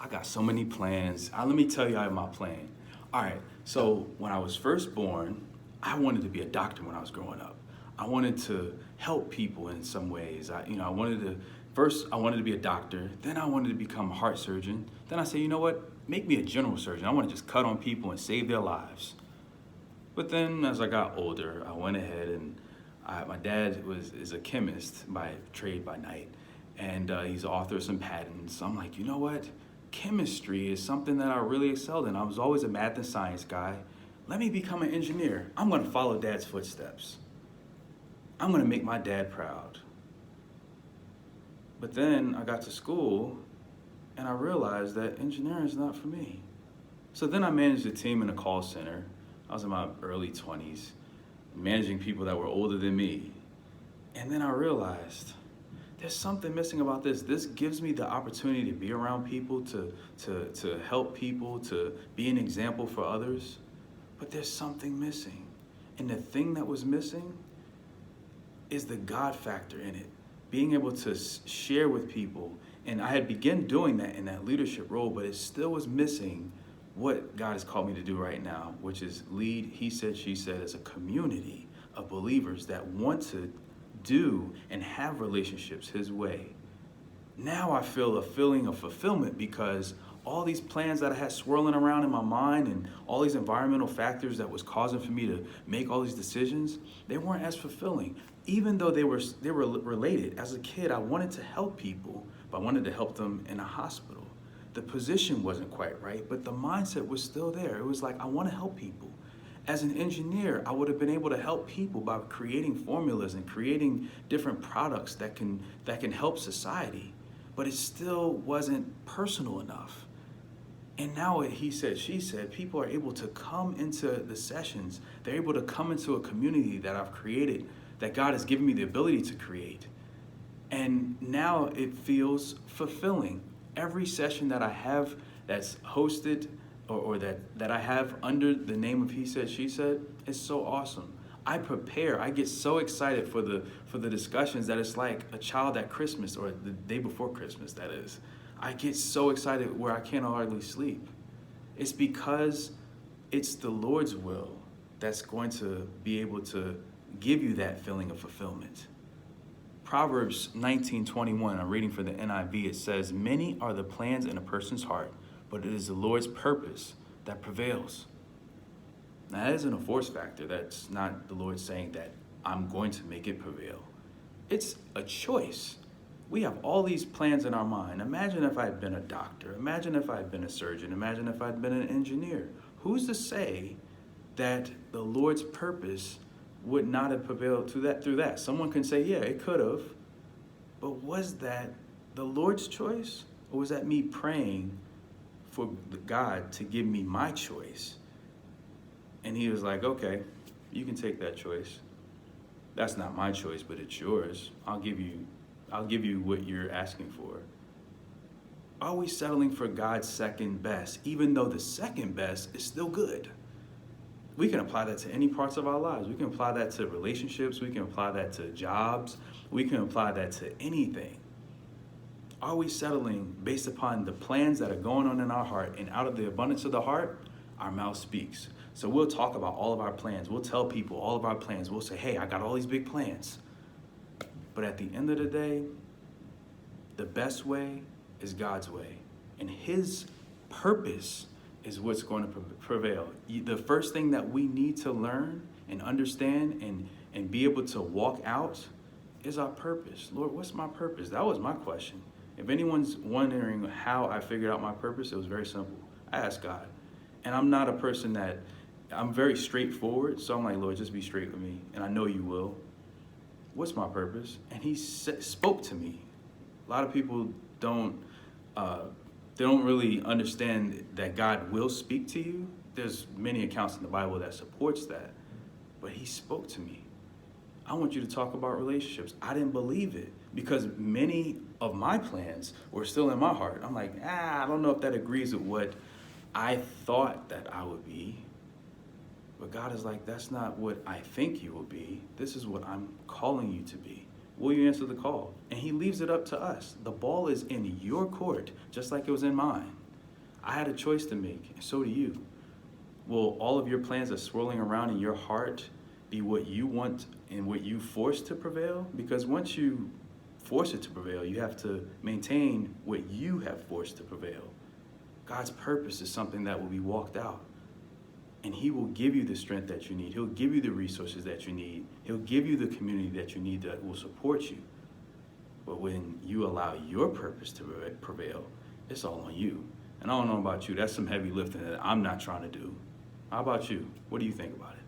I got so many plans. Let me tell you my plan. All right, so when I was first born, I wanted to be a doctor when I was growing up. I wanted to help people in some ways. I wanted to, first I wanted to be a doctor, then I wanted to become a heart surgeon. Then I said, you know what, make me a general surgeon. I want to just cut on people and save their lives. But then as I got older, I went ahead and my dad is a chemist by trade by night, and he's the author of some patents. So I'm like, you know what? Chemistry is something that I really excelled in. I was always a math and science guy. Let me become an engineer. I'm gonna follow dad's footsteps. I'm gonna make my dad proud. But then I got to school and I realized that engineering is not for me. So then I managed a team in a call center. I was in my early 20s, managing people that were older than me. And then I realized there's something missing about this. This gives me the opportunity to be around people, to help people, to be an example for others. But there's something missing. And the thing that was missing is the God factor in it. Being able to share with people. And I had begun doing that in that leadership role, but it still was missing what God has called me to do right now, which is lead, he said, she said, as a community of believers that want to do and have relationships his way. Now I feel a feeling of fulfillment because all these plans that I had swirling around in my mind and all these environmental factors that was causing for me to make all these decisions, they weren't as fulfilling. Even though they were related. As a kid, I wanted to help people, but I wanted to help them in a hospital. The position wasn't quite right, but the mindset was still there. It was like, I want to help people. As an engineer, I would have been able to help people by creating formulas and creating different products that can help society, but it still wasn't personal enough. And now he said, she said, people are able to come into the sessions. They're able to come into a community that I've created, that God has given me the ability to create. And now it feels fulfilling. Every session that I have that's hosted or that I have under the name of He Said, She Said is so awesome. I prepare. I get so excited for the discussions that it's like a child at Christmas, or the day before Christmas, that is. I get so excited where I can't hardly sleep. It's because it's the Lord's will that's going to be able to give you that feeling of fulfillment. Proverbs 19:21, I'm reading for the NIV, it says, many are the plans in a person's heart, but it is the Lord's purpose that prevails. Now, that isn't a force factor. That's not the Lord saying that I'm going to make it prevail. It's a choice. We have all these plans in our mind. Imagine if I had been a doctor. Imagine if I had been a surgeon. Imagine if I'd been an engineer. Who's to say that the Lord's purpose would not have prevailed through that? Someone can say, yeah, it could have. But was that the Lord's choice? Or was that me praying for God to give me my choice? And he was like, okay, you can take that choice. That's not my choice, but it's yours. I'll give you what you're asking for. Are we settling for God's second best, even though the second best is still good? We can apply that to any parts of our lives. We can apply that to relationships. We can apply that to jobs. We can apply that to anything. Are we settling based upon the plans that are going on in our heart? And out of the abundance of the heart, our mouth speaks. So we'll talk about all of our plans. We'll tell people all of our plans. We'll say, hey, I got all these big plans. But at the end of the day, the best way is God's way. And his purpose is what's going to prevail. The first thing that we need to learn and understand and be able to walk out is our purpose. Lord, what's my purpose? That was my question. If anyone's wondering how I figured out my purpose, it was very simple. I asked God. And I'm not a person that, I'm very straightforward. So I'm like, Lord, just be straight with me. And I know you will. What's my purpose? And he spoke to me. A lot of people don't really understand that God will speak to you. There's many accounts in the Bible that supports that. But he spoke to me. I want you to talk about relationships. I didn't believe it because many of my plans were still in my heart. I'm like, I don't know if that agrees with what I thought that I would be. But God is like, that's not what I think you will be. This is what I'm calling you to be. Will you answer the call? And he leaves it up to us. The ball is in your court, just like it was in mine. I had a choice to make, and so do you. Will all of your plans that swirling around in your heart be what you want and what you force to prevail? Because once you force it to prevail, you have to maintain what you have forced to prevail. God's purpose is something that will be walked out. And he will give you the strength that you need. He'll give you the resources that you need. He'll give you the community that you need that will support you. But when you allow your purpose to prevail, it's all on you. And I don't know about you, that's some heavy lifting that I'm not trying to do. How about you? What do you think about it?